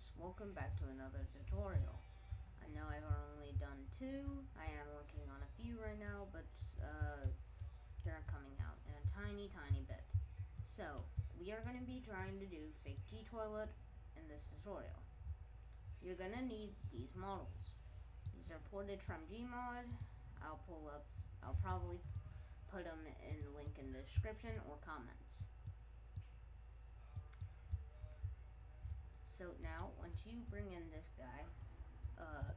guys, welcome back to another tutorial. I know I've only done 2, I am working on a few right now, but they're coming out in a tiny bit. So, we are going to be trying to do fake gtoilet in this tutorial. You're going to need these models. These are ported from gmod. I'll probably put them in the link in the description or comments. So now, once you bring in this guy,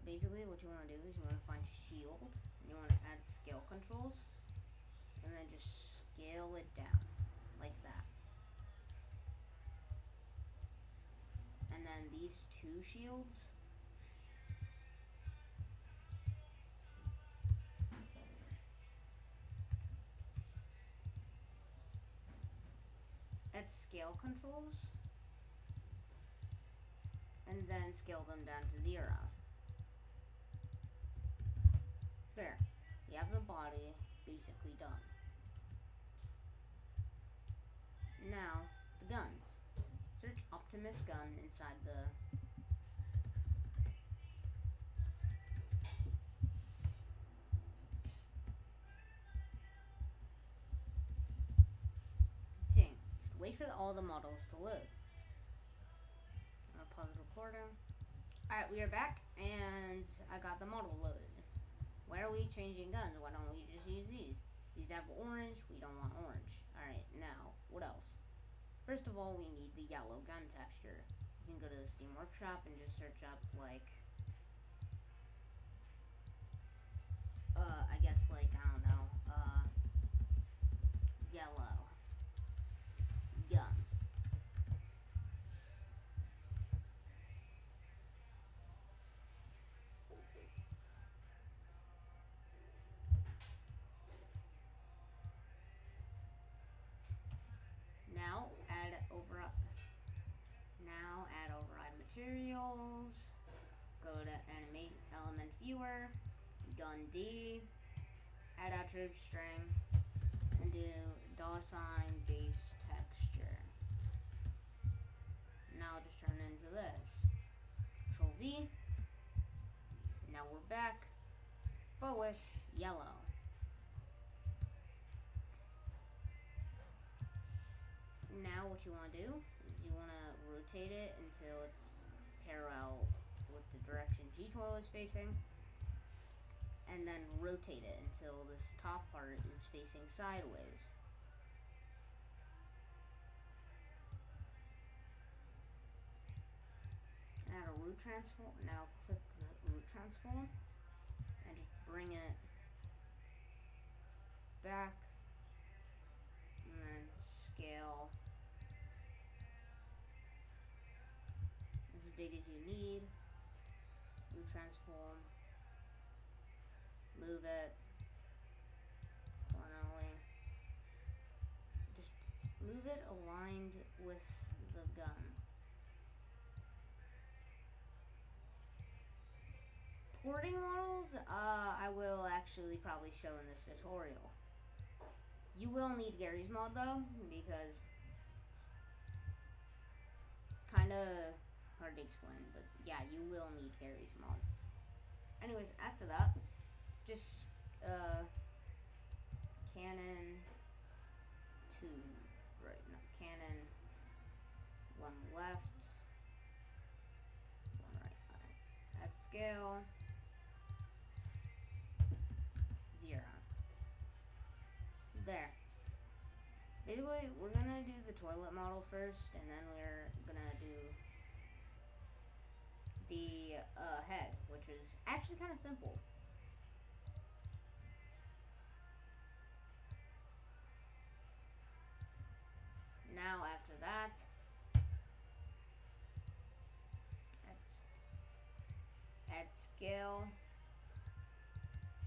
basically what you want to do is you want to find shield, and you want to add scale controls, and then just scale it down, like that. And then these 2 shields, add scale controls, and then scale them down to 0. There, you have the body basically done. Now, the guns. Search Optimus gun inside the thing. Just wait for all the models to load. I'm gonna pause the recording. Alright, we are back, and I got the model loaded. Why are we changing guns? Why don't we just use these? These have orange, we don't want orange. Alright, now, what else? First of all, we need the yellow gun texture. You can go to the Steam Workshop and just search up, like, I guess, like, I don't know, yellow gun. Now add override materials. Go to animate element viewer, gun D, add attribute string, and do $sign base texture. Now just turn it into this. Control V. Now we're back, but with yellow. Now what you want to do is you want to rotate it until it's parallel with the direction gtoilet is facing, and then rotate it until this top part is facing sideways. Add a root transform. Now click the root transform and just bring it back, and then scale as big as you need. Root transform. Move it horizontally. Just move it aligned with the gun. Porting models, I will actually probably show in this tutorial. You will need Garry's Mod though, because kinda hard to explain, but yeah, you will need Garry's Mod. Anyways, after that, just Canon 2 right, no, Canon 1 left, 1 right. Alright. At scale 0. There. Basically, we're gonna do the toilet model first, and then we're gonna do the head, which is actually kind of simple. Now, after that, add scale,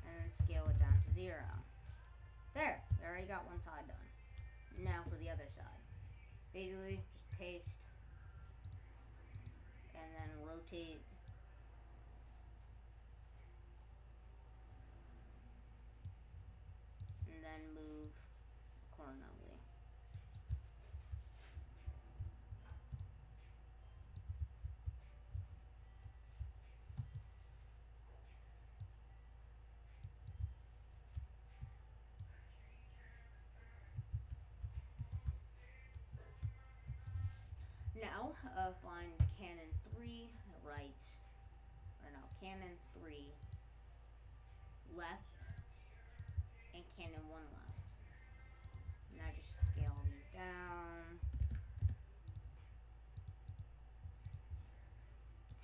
and then scale it down to 0. There, we already got one side done. Now for the other side. Basically, just paste, and then rotate, and then move horizontally. find Canon 3 right, or no, Canon 3 left, and Canon 1 left. Now just scale these down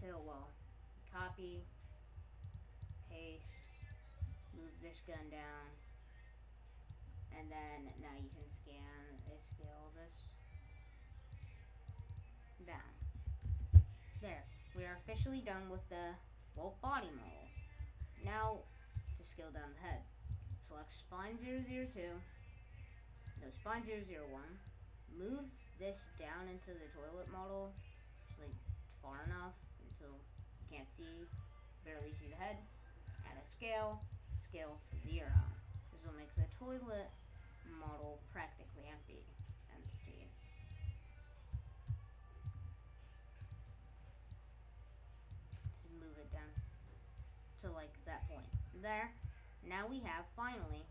till, well, copy, paste, move this gun down, and then now you can scale this down. There, we are officially done with the Wolf body model. Now, to scale down the head, select spine 002, no, spine 001, move this down into the toilet model, just like far enough until you can't barely see the head, add a scale to 0. This will make the toilet model practically empty. To move it down to like that point. There. Now we have finally,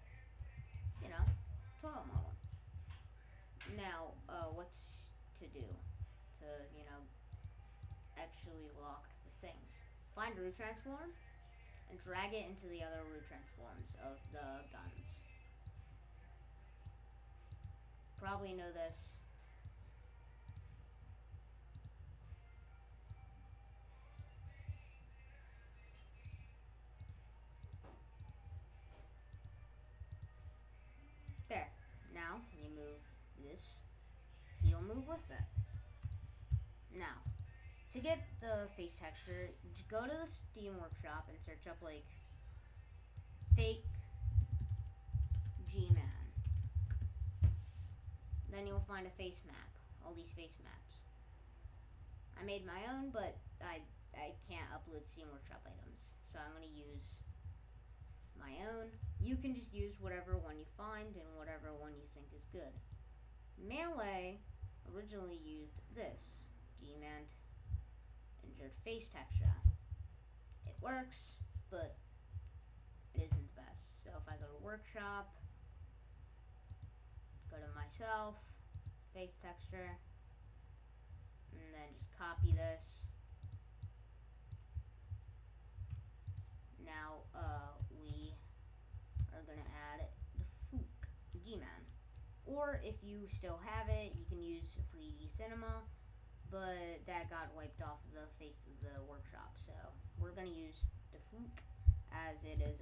toilet model. Now, what's to do to, actually lock the things? Find root transform and drag it into the other root transforms of the guns. Probably know this. There. Now, when you move this, you'll move with it. Now, to get the face texture, go to the Steam Workshop and search up, like, fake gman. Then you'll find a face map, all these face maps. I made my own, but I can't upload Steam Workshop items, so I'm going to use my own. You can just use whatever one you find and whatever one you think is good. Melee originally used this, gman injured face texture. It works, but it isn't the best. So if I go to Workshop, go to myself, face texture, and then just copy this. Now we are going to add defuq, gman. Or if you still have it, you can use 3D Cinema, but that got wiped off the face of the workshop. So we're going to use defuq as it is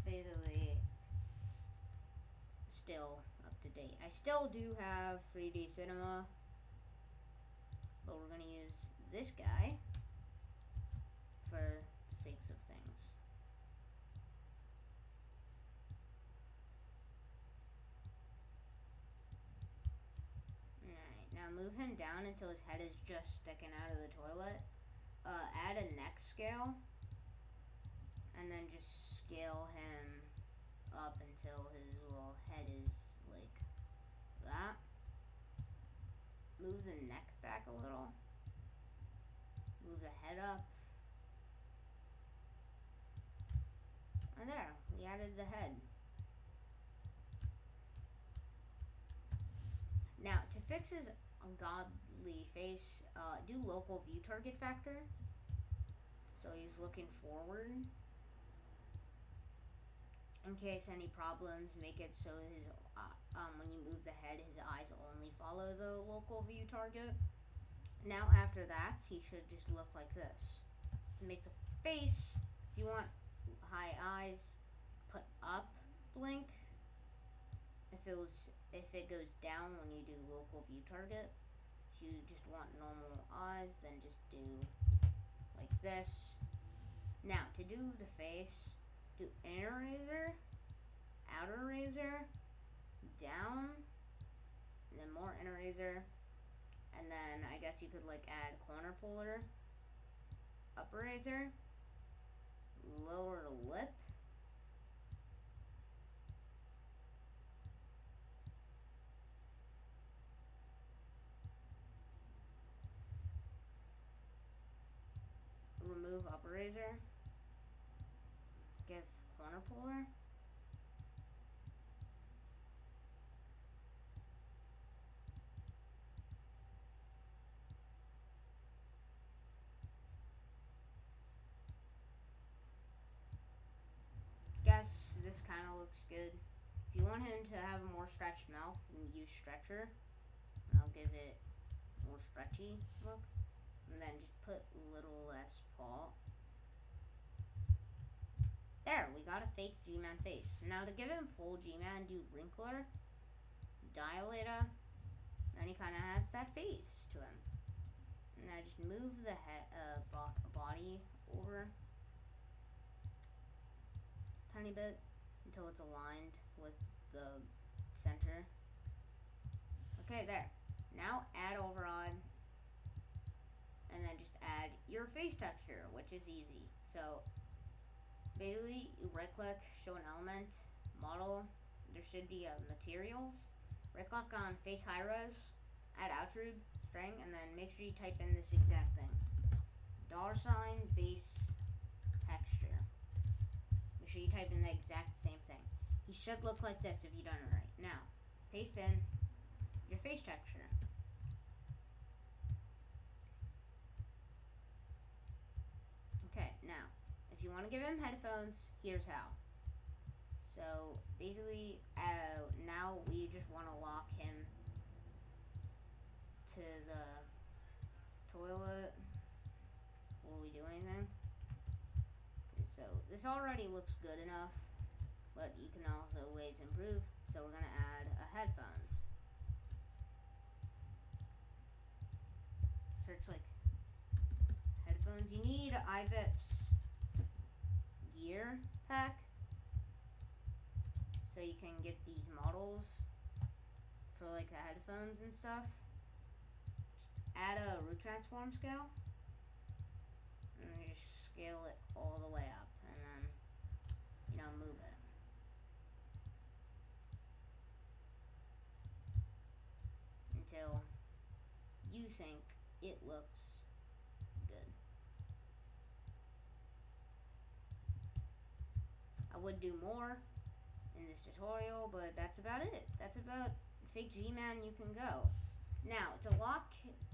basically still up to date. I still do have 3D Cinema, but we're going to use this guy for the sakes of things. Alright, now move him down until his head is just sticking out of the toilet. Add a neck scale, and then just scale him up until his little head is like that. Move the neck back a little. Move the head up. And there, we added the head. Now, to fix his ungodly face, do local view target factor. So he's looking forward. In case any problems, make it so his when you move the head, his eyes only follow the local view target. Now after that, he should just look like this. To make the face, if you want high eyes, put up blink. If it goes down when you do local view target, if you just want normal eyes, then just do like this. Now to do the face, do inner razor, outer razor, down, and then more inner razor, and then I guess you could like add corner puller, upper razor, lower lip, remove upper razor, give corner puller, this kind of looks good. If you want him to have a more stretched mouth, use stretcher. And I'll give it more stretchy look. And then just put a little less paw. There, we got a fake Gman face. Now to give him full Gman, do wrinkler, dilator, and he kind of has that face to him. And I just move the head, body over a tiny bit until it's aligned with the center. Okay, there. Now add override, and then just add your face texture, which is easy. So basically, you right click, show an element, model, there should be materials, right click on face high res, add attribute, string, and then make sure you type in this exact thing. $ base texture. Make sure you type in the exact same thing. He should look like this if you've done it right. Now, paste in your face texture. Okay, now, if you want to give him headphones, here's how. So, basically, now we just want to lock him to the toilet before we do anything. Okay, so this already looks good enough, but you can also always improve. So we're going to add a headphones. Search like headphones. You need ivips gear pack so you can get these models for like the headphones and stuff. Add a root transform scale and just scale it all the way up, and then move it. Until you think it looks good. I would do more in this tutorial, but that's about it. That's about fake Gman you can go. Now, to lock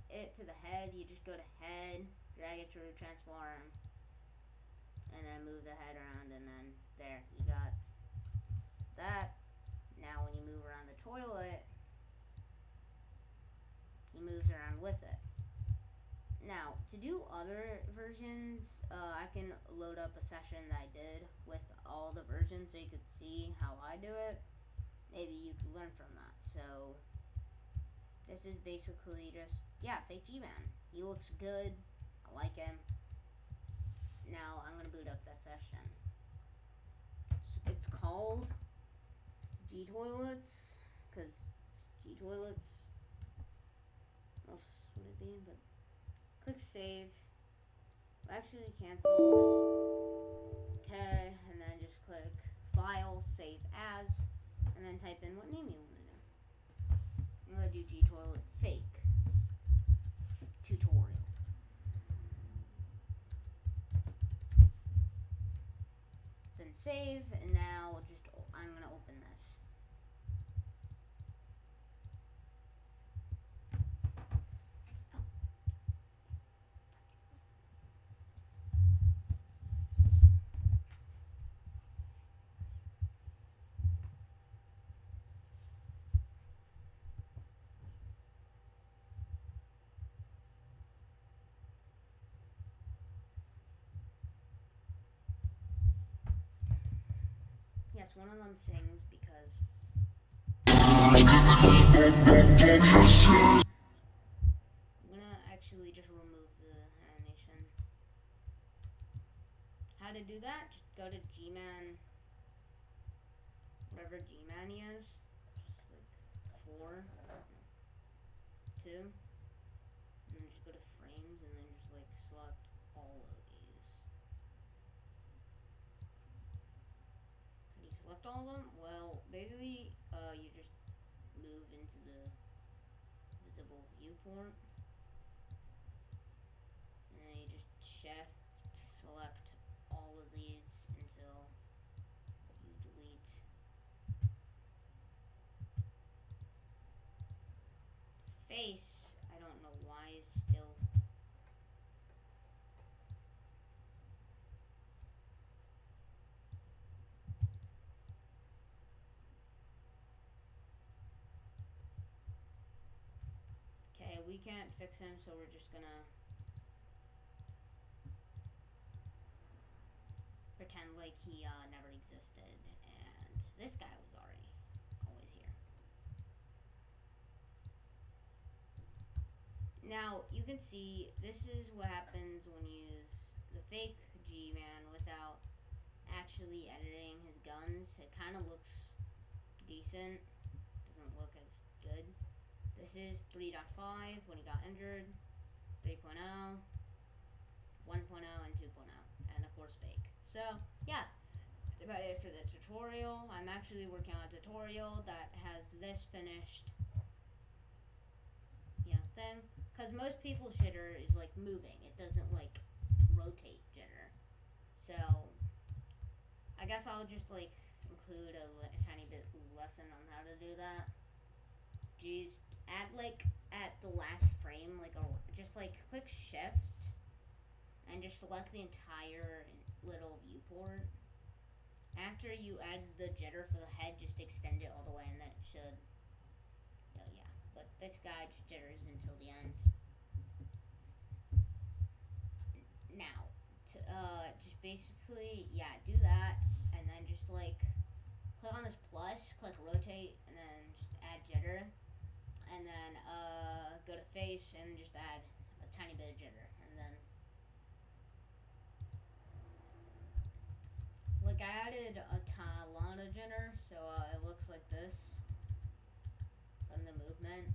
it to the head, you just go to head, drag it to transform, and then move the head around, and then there, you got that. Now when you move around the toilet, he moves around with it. Now, to do other versions, I can load up a session that I did with all the versions so you could see how I do it. Maybe you could learn from that. So, this is basically just, fake Gman. He looks good. I like him. Now, I'm going to boot up that session. It's called gtoilets, because gtoilets. What else would it be? But click save. Actually cancels. Okay, and then just click file, save as, and then type in what name you want to do. I'm going to do gtoilet fake tutorial. Then save, and now I'm going to open this. Yes, one of them sings because I'm gonna actually just remove the animation. How to do that? Just go to Gman, whatever Gman he is, just like 4, 2, and then just go to frames and then just like select all of these. Select all of them? Well, basically, you just move into the visible viewport, and then you just shift select all of these until you delete face. I don't know why it's still. we can't fix him, so we're just gonna pretend like he never existed, and this guy was already always here. Now, you can see this is what happens when you use the fake Gman without actually editing his guns. It kind of looks decent. Doesn't look as good. This is 3.5 when he got injured, 3.0, 1.0, and 2.0, and of course fake. So, yeah, that's about it for the tutorial. I'm actually working on a tutorial that has this finished, thing. Because most people's jitter is, like, moving. It doesn't, like, rotate jitter. So, I guess I'll just, like, include a tiny bit lesson on how to do that. Just add, like, at the last frame, like, just, like, click shift and just select the entire little viewport. After you add the jitter for the head, just extend it all the way, and that should, yeah. But this guy just jitters until the end. Now, just basically, do that, and then just, like, click on this plus, click rotate, and then just add jitter, and then go to face and just add a tiny bit of jitter, and then like I added a lot of jitter, so it looks like this from the movement.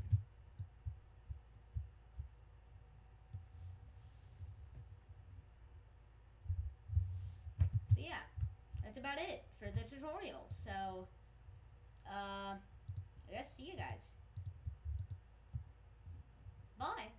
So yeah, that's about it for the tutorial. So I guess see you guys. Bye.